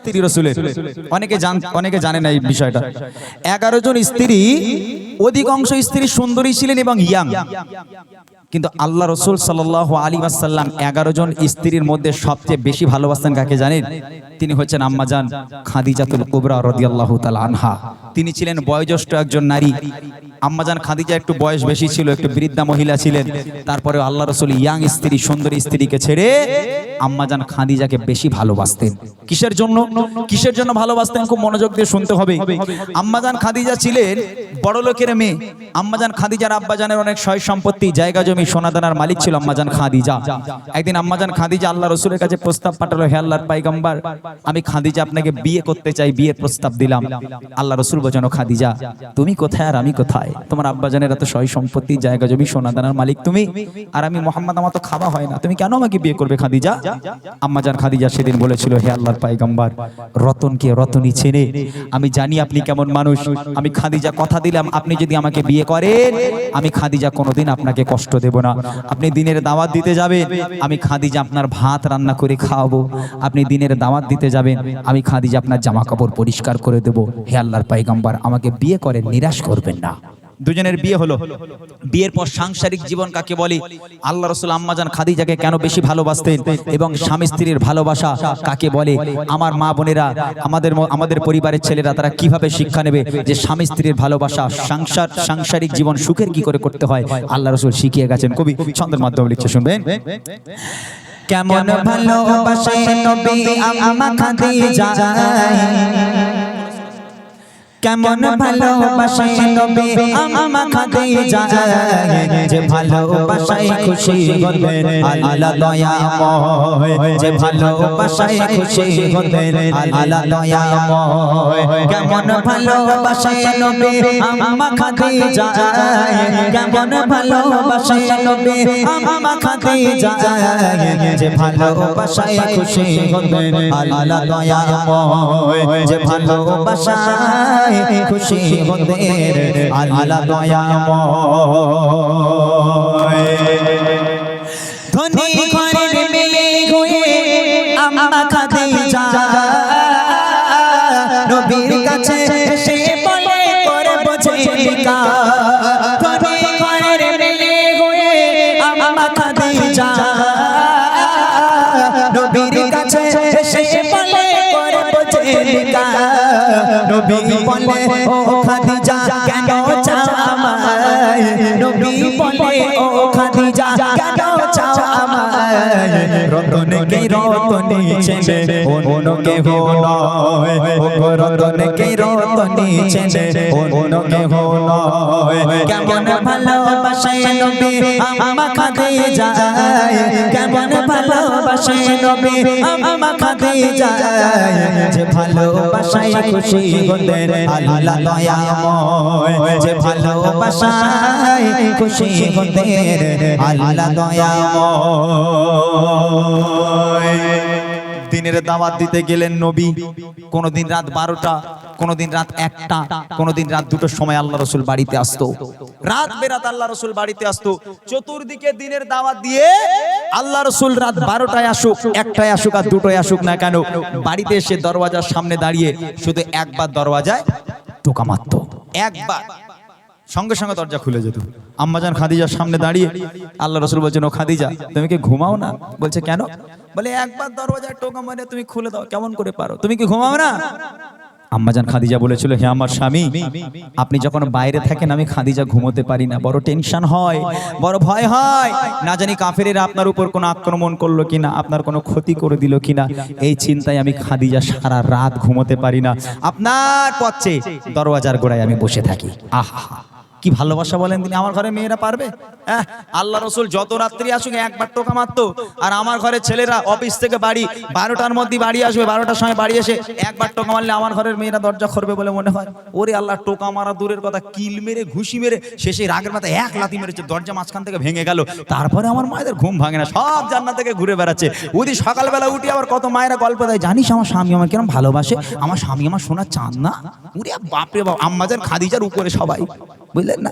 স্ত্রী রাসূলের, অনেকে জানে না এই বিষয়টা। 11 জন স্ত্রী, অধিকাংশ স্ত্রী সুন্দরী ছিলেন এবং ইয়াং। কিন্তু আল্লাহ রাসূল সাল্লাল্লাহু আলাইহি ওয়াসাল্লাম 11 জন স্ত্রীর মধ্যে সবচেয়ে বেশি ভালোবাসতেন কাকে জানেন? তিনি হচ্ছেন আম্মাজান খাদিজাতুল কুবরা রাদিয়াল্লাহু তাআলা আনহা। তিনি ছিলেন বয়োজ্যেষ্ঠ একজন নারী। আম্মাজান খাদিজা একটু বয়স বেশি ছিল, একটু বৃদ্ধা মহিলা ছিলেন। তারপরে আল্লাহ রাসূল ইয়াং স্ত্রী, সুন্দরী স্ত্রীকে ছেড়ে আম্মাজান খাদিজাকে বেশি ভালোবাসতেন। কিসের জন্য? কিসের জন্য ভালোবাসতেন? খুব মনোযোগ দিয়ে শুনতে হবে। আম্মাজান খাদিজা ছিলেন বড় লোকের মেয়ে। আম্মাজান খাদিজার আব্বাজানের অনেক সয় সম্পত্তি, জায়গা জমি, সোনাদানার মালিক ছিল আম্মাজান খাদিজা। একদিন আম্মাজান খাদিজা আল্লাহ রাসূলের কাছে প্রস্তাব পাঠালো, হে আল্লাহর পয়গম্বর, আমি খাদিজা আপনাকে বিয়ে করতে চাই, বিয়ের প্রস্তাব দিলাম। আল্লাহ রাসূল বলেন, খাদিজা তুমি কোথায় আর আমি কোথায়? তোমার আব্বাজানের এত সয় সম্পত্তি, জায়গা জমি, সোনাদানার মালিক তুমি, আর আমি মুহাম্মদ, আমার তো খাওয়া হয় না, তুমি কেন আমাকে বিয়ে করবে খাদিজা? আম্মাজান খাদিজা সেদিন বলেছিল, হে আল্লাহর পয়গম্বর, রতনকে রতনই চেনে, আমি জানি আপনি কেমন মানুষ। আমি খাদিজা কথা দিলাম, আপনি যদি আমাকে বিয়ে করেন, আমি খাদিজা কোনোদিন আপনাকে কষ্ট দেব না। আপনি দিনের দাওয়াত দিতে যাবেন, আমি খাদিজা আপনার ভাত রান্না করে খাওয়াবো। আপনি দিনের দাওয়াত দিতে যাবেন, আমি খাদিজা আপনার জামা কাপড় পরিষ্কার করে দেব। হে আল্লাহর পয়গম্বর, আমাকে বিয়ে করেন, নিরাশ করবেন না। দুজনের বিয়ে হলো। বিয়ের পর সাংসারিক জীবন কাকে বলে? আল্লাহ রাসূল আম্মাজান খাদিজাকে কেন বেশি ভালোবাসতেন এবং স্বামী স্ত্রীর ভালোবাসা কাকে বলে? আমার মা বোনেরা, আমাদের পরিবারের ছেলেরা, তারা কিভাবে শিক্ষা নেবে যে স্বামী স্ত্রীর ভালোবাসা, সাংসারিক জীবন সুখের কি করে করতে হয়? আল্লাহ রাসূল শিখিয়ে গেছেন। কবি ছন্দের মাধ্যমে লিখছে, শুনবেন। কেমন ভালোবাসে নবী আম্মা খাদিজা, কেমন ভালোবাসে নবী আম্মা খাদিজা, যে ভালোবাসায় খুশি হবেন আল্লাহ দয়াময়, যে ভালোবাসায় খুশি হবেন আল্লাহ দয়াময়। কেমন ভালোবাসে নবী আম্মা খাদিজা, কেমন ভালোবাসে নবী আম্মা খাদিজা, যে ভালোবাসায় খুশি হবেন আল্লাহ দয়াময়, যে ভালোবাসায় খুশি হতে আল্লাহ দয়াময়। ধনী ঘরের মেয়ে হয়ে আম্মা খাদিজা নবীর কাছে এসে বলে করে বোঝে নিকা। ধনী ঘরের মেয়ে হয়ে আম্মা খাদিজা নবীর কাছে এসে বলে করে বোঝে নিকা। নবী বলে, ও খাদিজা কেন চাও আমায়? নবী বলে, ও খাদিজা কেন চাও আমায়? রতনকে রতনী চেনে অন্য কেহ নয়, ও রতনকে রতনী চেনে অন্য কেহ নয়। কেমন ভালোবাসে নবী আম্মা খাদিজা, কেমন ভালোবাসে নবী আম্মা খাদিজা, যে ভালোবাসায় খুশি হতেন আল্লাহ দয়াময়, যে ভালোবাসায় খুশি হতেন আল্লাহ দয়াময়। দিনের দাওয়াত দিতে গেলেন নবী, কোনদিন রাত 12টা, কোনদিন রাত 1টা, কোনদিন রাত 2টোর সময় আল্লাহ রাসূল বাড়িতে আসতো। রাত বেরাত আল্লাহ রাসূল বাড়িতে আসতো। চতুর্দিকে দিনের দাওয়াত দিয়ে আল্লাহ রাসূল রাত 12টায় আসুক, 1টায় আসুক আর 2টায় আসুক না কেন, বাড়িতে এসে দরওয়াজার সামনে দাঁড়িয়ে শুধু একবার দরওয়াজায় টোকা মারতো। একবার, সঙ্গে সঙ্গে দরজা খুলে যেত। আম্মাজান খাদিজার সামনে দাঁড়িয়ে আল্লাহ রাসূল বলছেন, ও খাদিজা তুমি কি ঘুমাও না? বলছে কেন? বলে একবার দরওয়াজায় টোকা মারে তুমি খুলে দাও, কেমন করে পারো? তুমি কি ঘুমাও না? আম্মাজান খাদিজা বলেছিল, হে আমার স্বামী, আপনি যখন বাইরে থাকেন আমি খাদিজা ঘুমোতে পারি না, বড় টেনশন হয়, বড় ভয় হয়, না জানি কাফেরেরা আপনার উপর কোনো আক্রমণ করলো কিনা, আপনার কোনো ক্ষতি করে দিল কিনা, এই চিন্তায় আমি খাদিজা সারা রাত ঘুমোতে পারি না, আপনার পথে দরওয়াজার গোড়ায় আমি বসে থাকি। আহা কি ভালোবাসা বলেন তিনি। আমার ঘরে মেয়েরা পারবে? হ্যাঁ, আল্লাহ রাসূল যত রাত্রি আসুক একবার টোকা মারতো, আর আমার ঘরে ছেলেরা অফিস থেকে বাড়ি 12টার মধ্যে বাড়ি আসবে, 12টার সময় বাড়ি এসে একবার টোকা মারলে আমার ঘরের মেয়েরা দরজা খুলবে বলে মনে হয়? ওরে আল্লাহ, টোকা মারা দূরের কথা, কিল মেরে ঘুষি মেরে শেষে রাগের মাথায় এক লাথি মেরেছে, দরজা মাঝখান থেকে ভেঙে গেল। তারপরে আমার মায়েদের ঘুম ভাঙে না, সব জান্নাত থেকে ঘুরে বেড়াচ্ছে। ওদি সকালবেলা উঠি আবার কত মায়েরা গল্প দেয়, জানিস আমার স্বামী আমার কিরকম ভালোবাসে, আমার স্বামী আমার সোনার চাঁদ না। ওরে বাপরে বাপ, আম্মাজান খাদিজার উপরে সবাই, বুঝলেন না?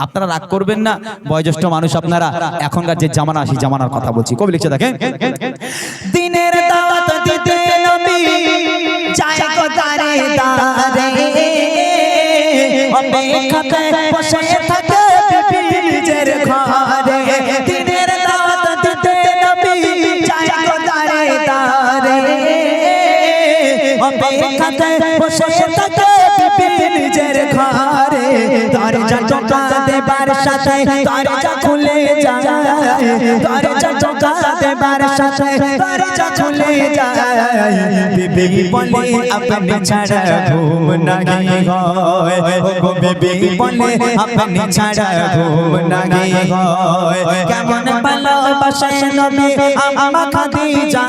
আপনারা রাগ করবেন না, বয়োজ্যেষ্ঠ মানুষ আপনারা, এখনকার যে জামানা সেই জামানার কথা বলছি। কবি লিখছে দেখেন, দিনের দাওয়াত দিতে নবী দাঁড়ে অপেক্ষাতে বসে থাকে বিবি নিজের ঘরে দিনের দাওয়াত দিতে নবী যায় গো দাঁড়ে দাঁড়ে অপেক্ষাতে বসে থাকে বিবি নিজের ঘরে দরজা টোকা দেবার সাথে দরজা খুলে যায় দরজা টোকা দেবার সাথে দরজা খুলে যায় বিবি বলে আপনি ছাড়া ঘুম নাহি হয় ও বিবি বলে আপনি ছাড়া ঘুম নাহি হয় কেমন ভালোবাসে নবী আম্মা খাদিজা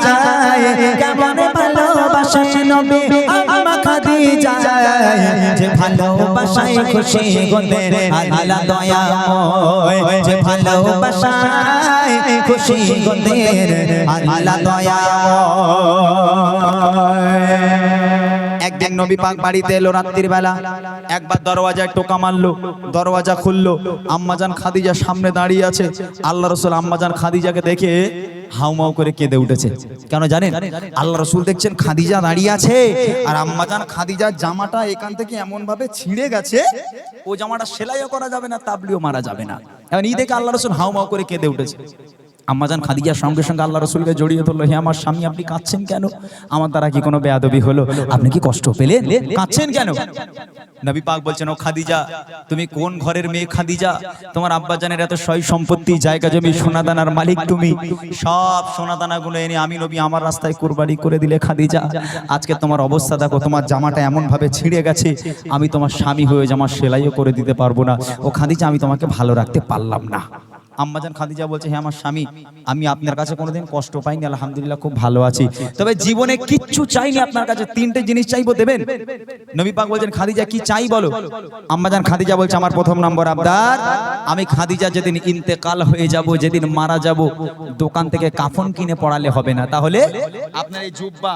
কেমন ভালোবাসে নবী আম্মা খাদিজা যে ভালোবাসায় খুশি গোদের আল্লাহ দয়াময় যে ভালোবাসায় খুশি গোদের আল্লাহ দয়াময় একদিন নবী পাক বাড়িতে এলো রাত্রির বেলা একবার দরওয়াজায় টোকা মারলো দরওয়াজা খুললো আম্মাজান খাদিজা সামনে দাঁড়িয়ে আছে আল্লাহ রাসূল আম্মাজান খাদিজাকে দেখে হাউমাউ করে কেঁদে উঠেছে কেন জানেন আল্লাহ রাসূল দেখছেন খাদিজা দাঁড়িয়ে আছে আর আম্মাজান খাদিজার জামাটা এখান থেকে এমন ভাবে ছিঁড়ে গেছে ও জামাটা সেলাইও করা যাবে না তাবলিও মারা যাবে না এখন এই দেখে আল্লাহ রাসূল হাউমাউ করে কেঁদে উঠেছে আম্মাজান খাদিজার সঙ্গে সঙ্গে আল্লাহ রাসূলকে জড়িয়ে ধরলো হে আমার স্বামী আপনি কাঁদছেন কেন আমার দ্বারা কি কোনো বেয়াদবি হলো আপনি কি কষ্ট পেলেন কাঁদছেন কেন নবী পাক বলছেন ও খাদিজা তুমি কোন ঘরের মেয়ে খাদিজা তোমার আব্বাজানের এত সয় সম্পত্তি জায়গা জমি সোনাদানার মালিক তুমি সব সোনাদানাগুলো এনে আমি নবী আমার রাস্তায় কুরবানি করে দিলে খাদিজা আজকে তোমার অবস্থা দেখো তোমার জামাটা এমন ভাবে ছিঁড়ে গেছে আমি তোমার স্বামী হয়ে জামা সেলাইও করে দিতে পারবো না ও খাদিজা আমি তোমাকে ভালো রাখতে পারলাম না আম্মাজান খাদিজা বলছে হে আমার স্বামী আমি আপনার কাছে কোনোদিন কষ্ট পাইনি আলহামদুলিল্লাহ খুব ভালো আছি তবে জীবনে কিচ্ছু চাইনি আপনার কাছে তিনটে জিনিস চাইবো দেবেন নবী পাক বলছেন খাদিজা কি চাই বলো আম্মাজান খাদিজা বলছে আমার প্রথম নম্বর আবদার আমি খাদিজা যেদিন ইন্তেকাল হয়ে যাব যেদিন মারা যাব দোকান থেকে কাফন কিনে পড়ালে হবে না তাহলে আপনার এই জুব্বা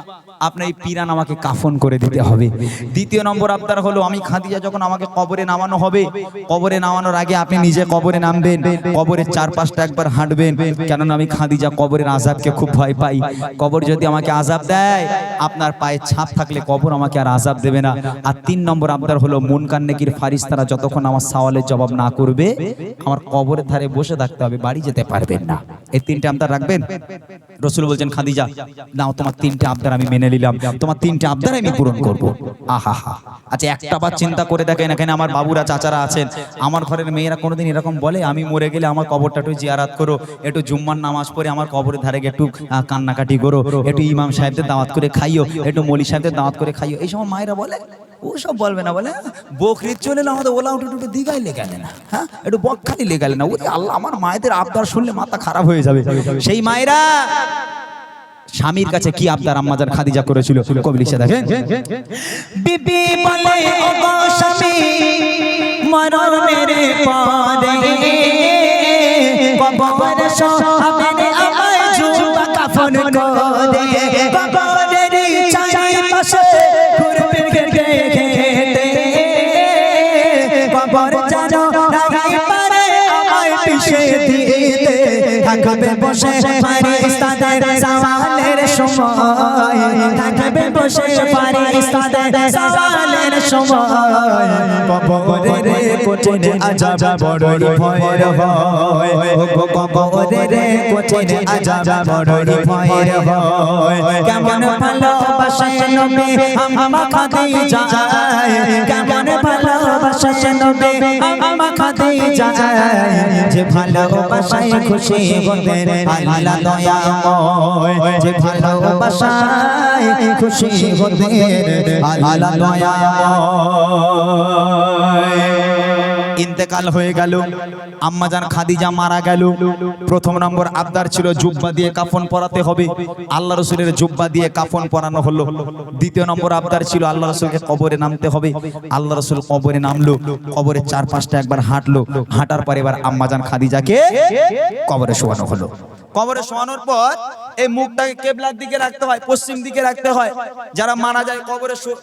আপনার এই পিরান আমাকে কাফন করে দিতে হবে দ্বিতীয় নম্বর আবদার হলো আমি খাদিজা যখন আমাকে কবরে নামানো হবে কবরে নামানোর আগে আপনি নিজে কবরে নামবেন কবরে চারপাশটা একবার হাঁটবেন কেননা আমি খাদিজা কবরের আযাবকে খুব ভয় পাই কবর যদি আমাকে আযাব দেয় আপনার পায়ে ছাপ থাকলে কবর আমাকে আর আযাব দেবে না আর তিন নম্বর আবদার হলো মুনকার নেকির ফারিস্তারা যতক্ষণ আমার সওয়ালের জবাব না করবে আমার কবরের ধারে বসে থাকতে হবে বাড়ি যেতে পারবেন না এই তিনটে আবদার রাখবেন রাসূল বলছেন খাদিজা নাও তোমার তিনটে আবদার আমি মেনে নিলাম তোমার তিনটে আবদার আমি পূরণ করব আহা হা আচ্ছা একটা বার চিন্তা করে দেখেন এখানে আমার বাবুরা চাচারা আছেন আমার ঘরের মেয়েরা কোনোদিন এরকম বলে আমি মরে গেলে আমার কবরটা একটু জিয়ারাত করো একটু জুম্মার নামাজ পড়ে আমার কবরের ধারে একটু কান্নাকাটি করো একটু ইমাম সাহেবদের দাওয়াত করে খাইও একটু মৌলী সাহেবদের দাওয়াত করে খাইও এই সময় মায়েরা বলে ও সব বলবে না বলে বকরিদ চলে না আমাদের ওলা উঠে উঠে দিঘায় লেগালে না হ্যাঁ একটু বকখালি লেগালে না ওরে আল্লাহ আমার মায়েদের আবদার শুনলে মাথা খারাপ হয়ে যাবে সেই মায়েরা স্বামীর কাছে কি আবদার আম্মাজান খাদিজা করেছিল কবি লিখে দেখেন বিবি বলে ও গো স্বামী মরণের পরে কবরে শোয়াবেন আমায় জুব্বা কাফন করে কবরের চারিপাশে ঘুরবে ঘেটে কবর যেন রাগাই পারে আমায় পিছে দিতে থাকবে বসে ফারিস্তাদের সওয়ালের সময় থাকবে বসে ফারিস্তাদের সওয়ালের সময় কবরের কঠিন আযাব বড়ই ভয়ের হয় কবরের কঠিন আযাব বড়ই ভয়ের হয় কেমন ভালোবাসে নবী আম্মা খাদিজা কেমন ভালোবাসে নবী আম্মা খাদিজা যে ভালোবাসায় খুশি গোদের আল্লাহ দয়াময় যে ভালোবাসায় খুশি গোদের আল্লাহ দয়াময় ইন্তেকাল হয়ে গেল আম্মাজান খাদিজা মারা গেল প্রথম নম্বর আবদার ছিল জুব্বা দিয়ে কাফন পরাতে হবে আল্লাহ রাসূলের জুব্বা দিয়ে কাফন পরানো হলো দ্বিতীয় নম্বর আবদার ছিল আল্লাহ রাসূলকে কবরে নামতে হবে আল্লাহ রাসূল কবরে নামলো কবরের চারপাশটা একবার হাঁটলো হাঁটার পর এবার আম্মাজান খাদিজাকে কবরে শোয়ানো হলো কবরে শোয়ানোর পর এই মুখটাকে কিবলার দিকে রাখতে হয় পশ্চিম দিকে রাখতে হয় যারা মারা যায়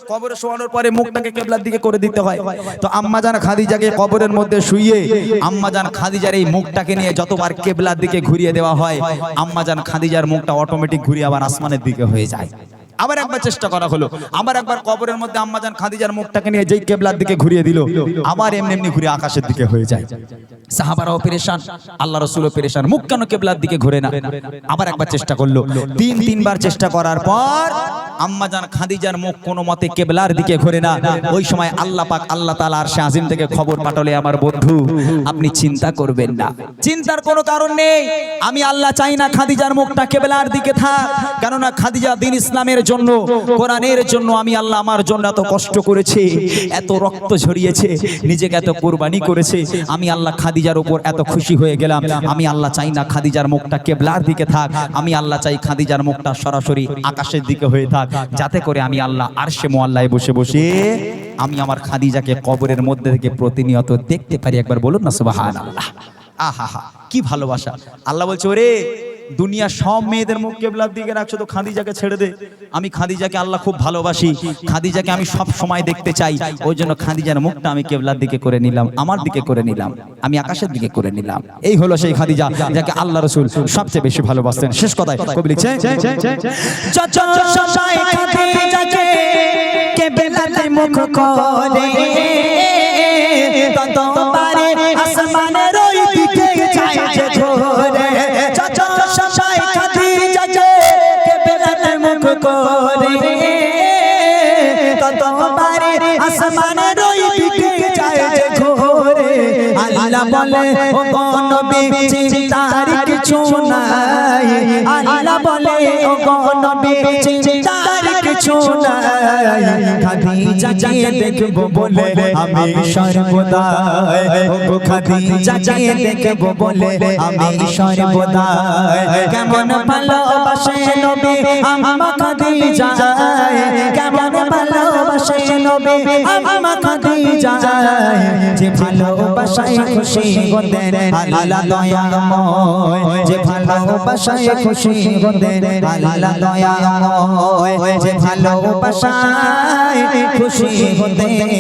কবরে শোয়ানোর পরে মুখটাকে কিবলার দিকে করে দিতে হয় তো আম্মাজান খাদিজাকে কবরের মধ্যে শুইয়ে আম্মাজান খাদিজার এই মুখটাকে নিয়ে যতবার কিবলার দিকে ঘুরিয়ে দেওয়া হয় আম্মাজান খাদিজার মুখটা অটোমেটিক ঘুরিয়ে আবার আসমানের দিকে হয়ে যায় আবার একবার চেষ্টা করা হলো, আবার একবার কবরের মধ্যে আম্মাজান খাদিজার মুখটাকে নিয়ে যেই কেবলার দিকে ঘুরিয়ে দিল, আবার এমনি এমনি ঘুরে আকাশের দিকে হয়ে যায়। সাহাবারাও পেরেশান, আল্লাহ রাসূলও পেরেশান, মুখ কেন কেবলার দিকে ঘুরে না? আবার একবার চেষ্টা করলো, তিনবার চেষ্টা করার পর আম্মাজান খাদিজার মুখ কোনো মতে কেবলার দিকে ঘুরে না। ওই সময় আল্লাহ পাক আল্লাহ তাআলা আরশে আজিম থেকে খবর পাঠালে, আমার বন্ধু আপনি চিন্তা করবেন না, চিন্তার কোনো কারণ নেই। আমি আল্লাহ চাই না খাদিজার মুখটা কেবলার দিকে থাক, কেননা খাদিজা দ্বীন ইসলামের জন্য, কোরআনের জন্য আমি আল্লাহ আমার জন্য এত কষ্ট করেছে, এত রক্ত ঝরিয়েছে, নিজেকে এত কুরবানি করেছে। আমি আল্লাহ খাদিজার উপর এত খুশি হয়ে গেলাম। আমি আল্লাহ চাই না খাদিজার মুখটা কেবলার দিকে থাক, আমি আল্লাহ চাই খাদিজার মুখটা সরাসরি আকাশের দিকে হয়ে থাক, যাতে করে আমি আল্লাহ আরশে মুআল্লায় বসে বসে আমি আমার খাদিজাকে কবরের মধ্যে থেকে প্রতিনিয়ত দেখতে পারি। একবার বলুন না সুবহানাল্লাহ। আহা হা, কি ভালোবাসা! আল্লাহ বলছে, ওরে দুনিয়া সব মেয়েদের মুখ কেবলার দিকে রাখছো, তো খাদিজাকে ছেড়ে দে। আমি খাদিজাকে আল্লাহ খুব ভালোবাসি, খাদিজাকে আমি সব সময় দেখতে চাই, ওই জন্য খাদিজার মুখটা আমি কেবলার দিকে করে নিলাম, আমার দিকে করে নিলাম, আমি আকাশের দিকে করে নিলাম। এই হলো সেই খাদিজা যাকে আল্লাহ রাসূল সবচেয়ে বেশি ভালোবাসতেন। শেষ কথায় কবি লিখছে, খাদিজাকে কেবলাতে মুখ করে ততবারে আসমানের ওই দিকে যায় যে ঘোরে। খাদিজাকে কেবলাতে মুখ করে ততবারে আসমানের ওই দিকে যায় যে ঘোরে। আল্লাহ বলে, ও নবী চিন্তার কিছু নাই, আল্লাহ বলে, ও নবী চিন্তার কিছু নাই। খাদিজাকে দেখবো বলে আমি সর্বদা, ও খাদিজাকে দেখবো বলে আমি সর্বদা। কেমন ভালোবাসে নবী আম্মা খাদিজা, কেমন ভালোবাসে নবী আম্মা খাদিজা, যে ভালোবাসায় খুশি হতেন আল্লাহ দয়াময়, যে ভালোবাসায় খুশি হতেন আল্লাহ দয়াময়, যে ভালোবাসায় খুশি হতেন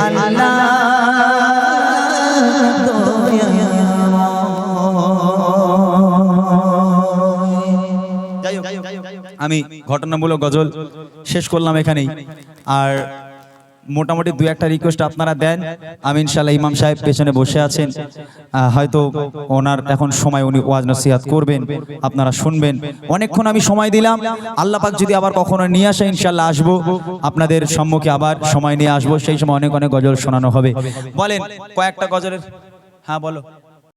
আল্লাহ দয়াময়। আমি ঘটনামূলক গজল শেষ করলাম এখানেই। আর মোটামুটি দুই একটা রিকোয়েস্ট আপনারা দেন, আমি ইনশাআল্লাহ ইমাম সাহেব পেছনে বসে আছেন, হয়তো ওনার এখন সময়, উনি ওয়াজ নসিহত করবেন, আপনারা শুনবেন। অনেকক্ষণ আমি সময় দিলাম, আল্লাহ পাক যদি আবার কখনো নিয়ে আসে ইনশাআল্লাহ আসবো আপনাদের সম্মুখে, আবার সময় নিয়ে আসবো, সেই সময় অনেক অনেক গজল শোনানো হবে। বলেন কয়েকটা গজলের, হ্যাঁ বলো।